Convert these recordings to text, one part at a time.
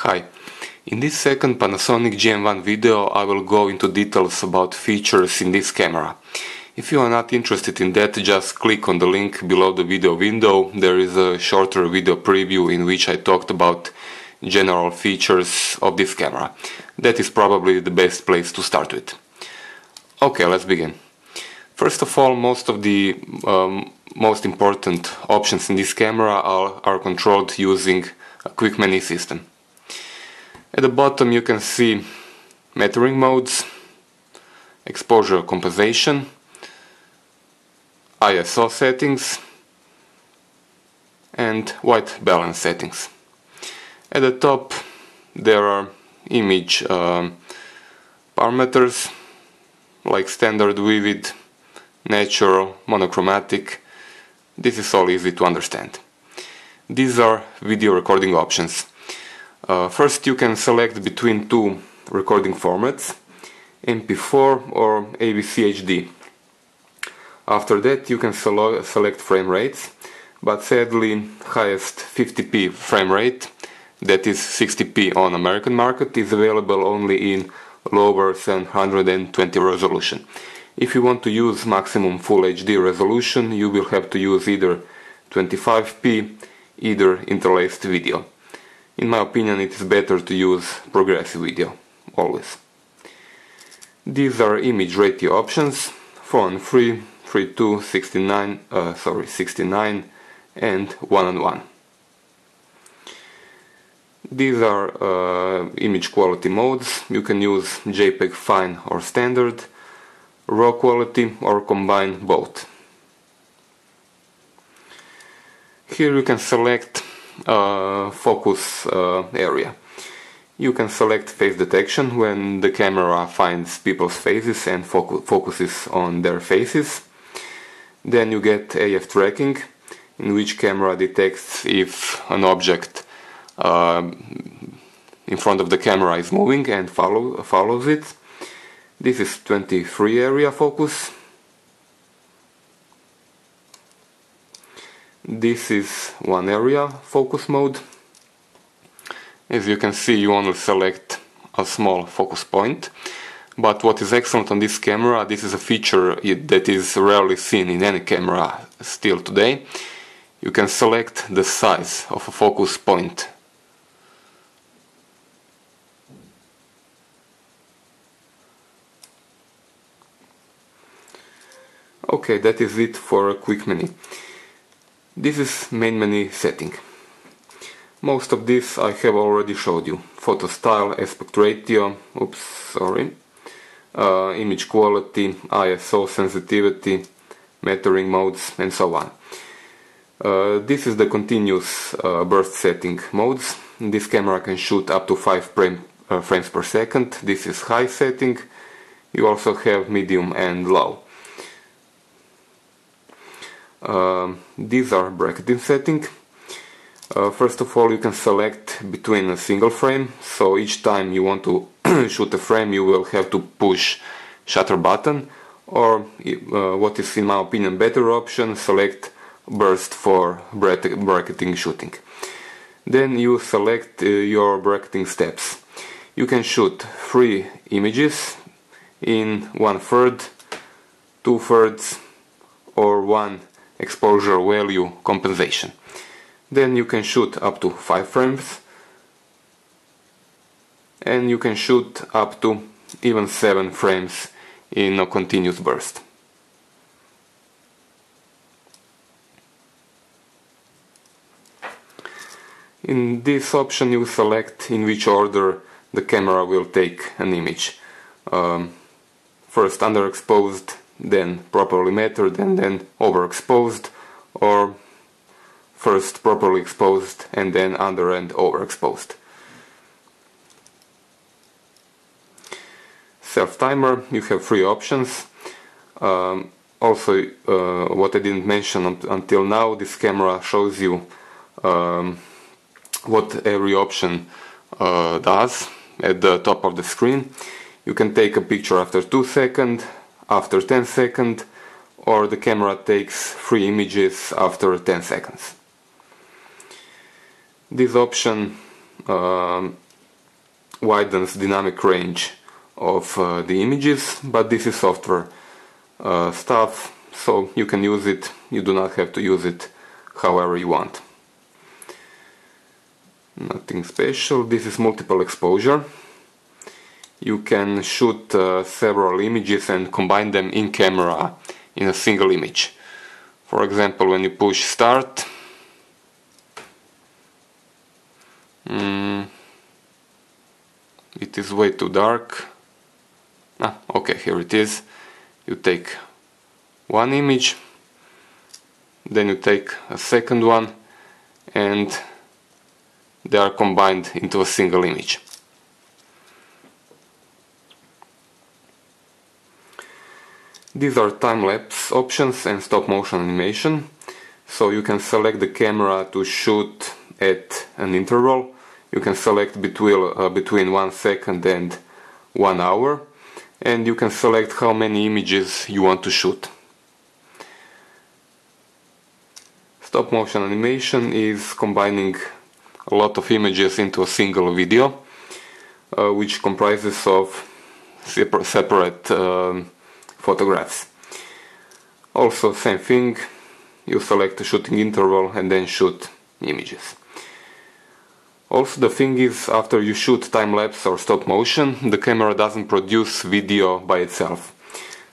Hi, in this second Panasonic GM1 video I will go into details about features in this camera. If you are not interested in that, just click on the link below the video window. There is a shorter video preview in which I talked about general features of this camera. That is probably the best place to start with. Okay, let's begin. First of all, most of the most important options in this camera are controlled using a quick menu system. At the bottom you can see metering modes, exposure compensation, ISO settings and white balance settings. At the top there are image parameters like standard, vivid, natural, monochromatic. This is all easy to understand. These are video recording options. First you can select between two recording formats, MP4 or AVC HD. After that you can select frame rates, but sadly highest 50p frame rate, that is 60p on American market, is available only in lower 720 resolution. If you want to use maximum Full HD resolution, you will have to use either 25p, either interlaced video. In my opinion, it is better to use progressive video, always. These are image ratio options, 4:3, 3:2, 69, and 1:1. These are image quality modes. You can use JPEG Fine or Standard, RAW quality, or combine both. Here you can select focus area. You can select face detection when the camera finds people's faces and focuses on their faces. Then you get AF tracking, in which camera detects if an object in front of the camera is moving and follows it. This is 23 area focus. This is one area focus mode. As you can see, you only select a small focus point. But what is excellent on this camera, this is a feature that is rarely seen in any camera still today. You can select the size of a focus point. Okay, that is it for a quick menu. This is main menu setting. Most of this I have already showed you. Photo style, aspect ratio, image quality, ISO sensitivity, metering modes, and so on. This is the continuous burst setting modes. This camera can shoot up to 5 frames per second. This is high setting. You also have medium and low. These are bracketing setting. First of all, you can select between a single frame, so each time you want to shoot a frame you will have to push shutter button, or what is in my opinion better option, select burst for bracketing shooting. Then you select your bracketing steps. You can shoot 3 images in 1/3, 2/3 or 1 exposure value compensation. Then you can shoot up to 5 frames, and you can shoot up to even 7 frames in a continuous burst. In this option you select in which order the camera will take an image. First underexposed, then properly metered, and then overexposed, or first properly exposed and then under and overexposed. Selftimer, you have 3 options. Also, what I didn't mention until now, this camera shows you what every option does at the top of the screen. You can take a picture after 2 seconds, after 10 seconds, or the camera takes 3 images after 10 seconds. This option widens dynamic range of the images, but this is software stuff, so you can use it, you do not have to use it however you want. Nothing special. This is multiple exposure. You can shoot several images and combine them in camera in a single image. For example, when you push start, it is way too dark. Okay, here it is. You take one image, then you take a second one, and they are combined into a single image. These are time-lapse options and stop-motion animation. So you can select the camera to shoot at an interval. You can select between 1 second and 1 hour. And you can select how many images you want to shoot. Stop-motion animation is combining a lot of images into a single video, which comprises of separate photographs. Also, same thing, you select the shooting interval and then shoot images. Also, the thing is, after you shoot time-lapse or stop-motion, the camera doesn't produce video by itself.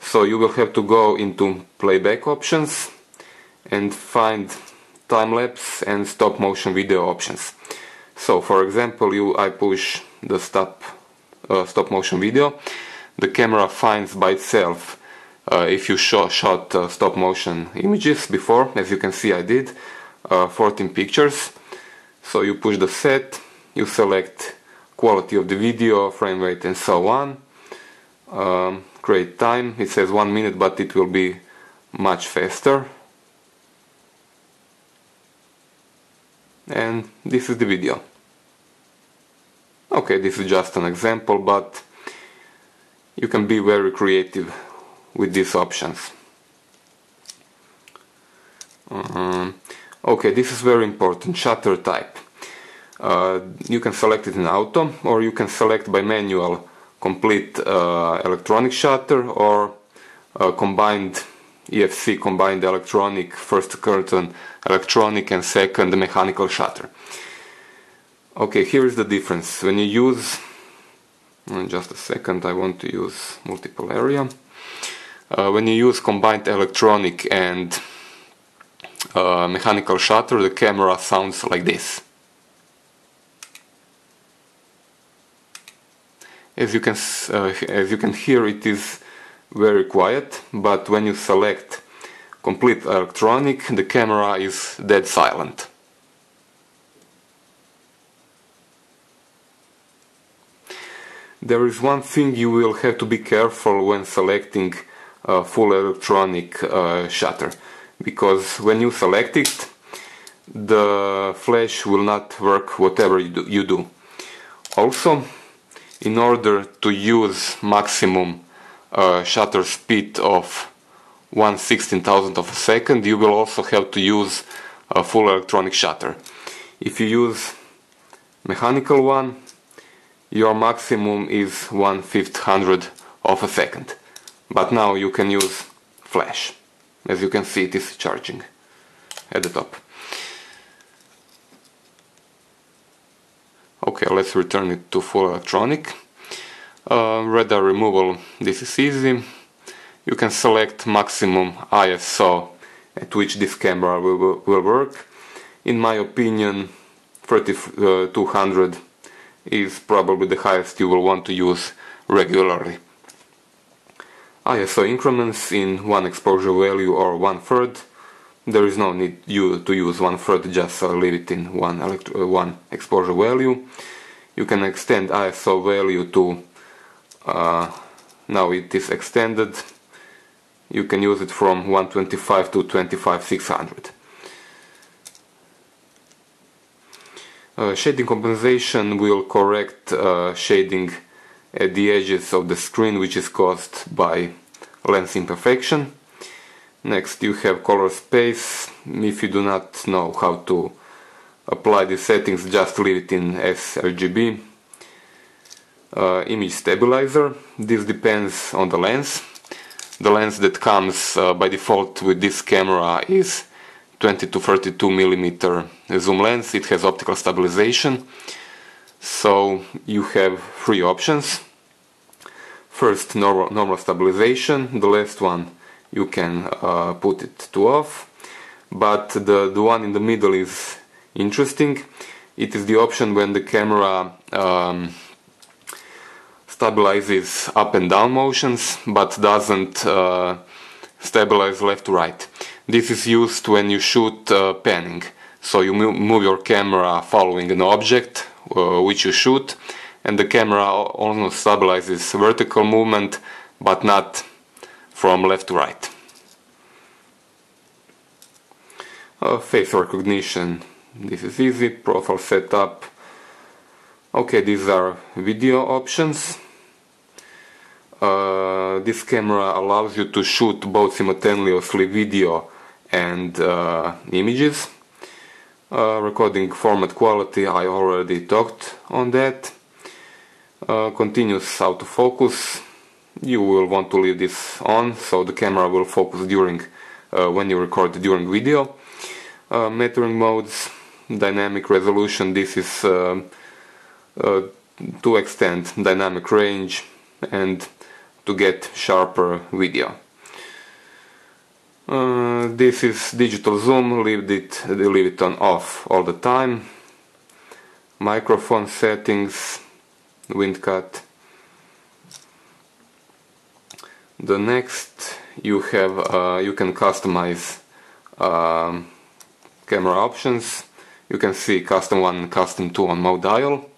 So you will have to go into Playback options and find time-lapse and stop-motion video options. So, for example, I push the stop-motion video. The camera finds by itself if you shot stop-motion images before. As you can see, I did 14 pictures. So you push the set, you select quality of the video, frame rate, and so on. Create time. It says 1 minute, but it will be much faster. And this is the video. Okay, this is just an example, but you can be very creative with these options. Okay, this is very important, shutter type. You can select it in auto, or you can select by manual complete electronic shutter, or combined EFC, combined electronic, first curtain electronic and second mechanical shutter. Okay, here is the difference. When you use, just a second, I want to use multiple area. When you use combined electronic and mechanical shutter, the camera sounds like this. As you can hear, it is very quiet, but when you select complete electronic, the camera is dead silent. There is one thing you will have to be careful when selecting full electronic shutter, because when you select it, the flash will not work whatever you do. Also, in order to use maximum shutter speed of 1/16,000 of a second, you will also have to use a full electronic shutter. If you use mechanical one, your maximum is 1/500 of a second. But now you can use flash. As you can see, it is charging at the top. Okay, let's return it to full electronic. Radar removal, this is easy. You can select maximum ISO at which this camera will work. In my opinion, 3200 is probably the highest you will want to use regularly. ISO increments in 1 exposure value or 1/3. There is no need to use 1/3, just leave it in one exposure value. You can extend ISO value to, now it is extended, you can use it from 125 to 25600. Shading compensation will correct shading at the edges of the screen, which is caused by lens imperfection. Next, you have color space. If you do not know how to apply these settings, just leave it in sRGB. image stabilizer. This depends on the lens. The lens that comes by default with this camera is 20 to 32 millimeter zoom lens. It has optical stabilization. So you have three options. First, normal stabilization. The last one you can put it to off. But the one in the middle is interesting. It is the option when the camera stabilizes up and down motions, but doesn't stabilize left to right. This is used when you shoot panning. So you move your camera following an object which you shoot, and the camera almost stabilizes vertical movement, but not from left to right. Face recognition. This is easy. Profile setup. Okay, these are video options. This camera allows you to shoot both simultaneously video and images. Recording format quality, I already talked on that. Continuous autofocus. You will want to leave this on, so the camera will focus during when you record during video. Metering modes, dynamic resolution. This is to extend dynamic range and to get sharper video. This is digital zoom. Leave it on off all the time. Microphone settings, wind cut. The next you have you can customize camera options. You can see custom 1 and custom 2 on mode dial.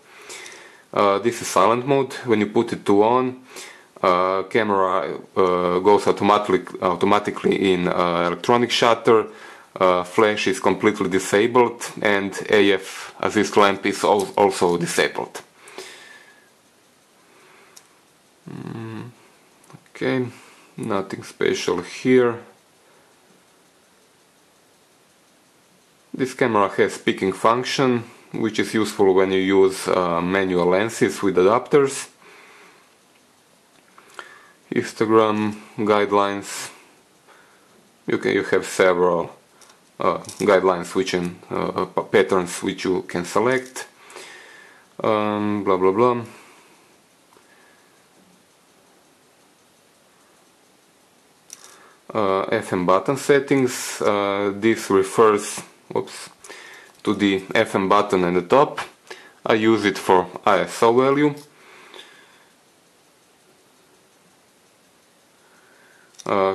This is silent mode. When you put it to on, camera goes automatically in electronic shutter. Flash is completely disabled, and AF assist lamp is also disabled. Okay, nothing special here. This camera has speaking function, which is useful when you use manual lenses with adapters. Histogram, guidelines. You have several guidelines, patterns which you can select. Blah blah blah. FM button settings. This refers to the FM button at the top. I use it for ISO value.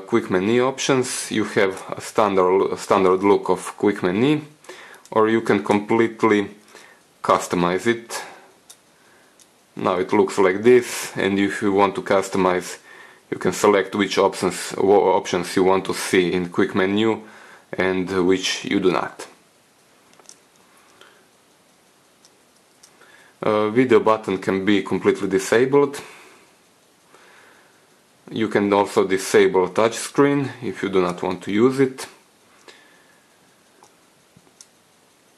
Quick menu options. You have a standard look of quick menu, or you can completely customize it. Now it looks like this, and if you want to customize, you can select which options you want to see in quick menu and which you do not. Video button can be completely disabled. You can also disable touchscreen if you do not want to use it.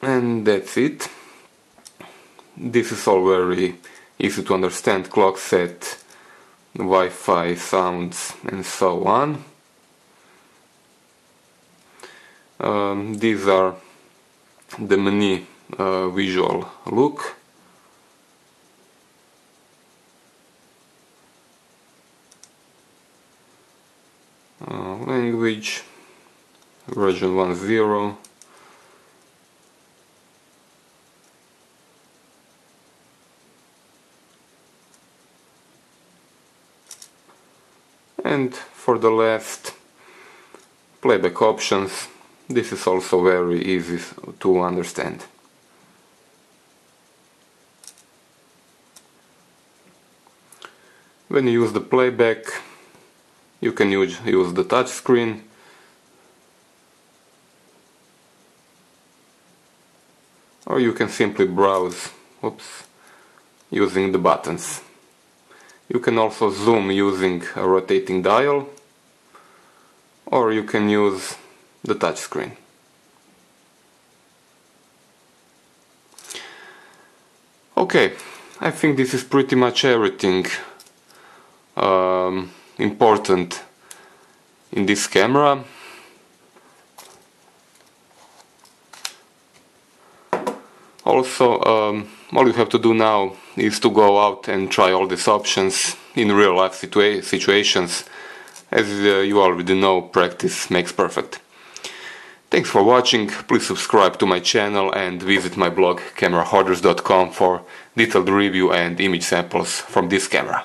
And that's it. This is all very easy to understand. Clock set, Wi-Fi, sounds, and so on. These are the menu visual look. Language, version 1.0. And for the last, playback options. This is also very easy to understand. When you use the playback, you can use the touch screen, or you can simply browse using the buttons. You can also zoom using a rotating dial, or you can use the touch screen. Okay, I think this is pretty much everything important in this camera. Also, all you have to do now is to go out and try all these options in real life situations. As you already know, practice makes perfect. Thanks for watching. Please subscribe to my channel and visit my blog camerahoarders.com for detailed review and image samples from this camera.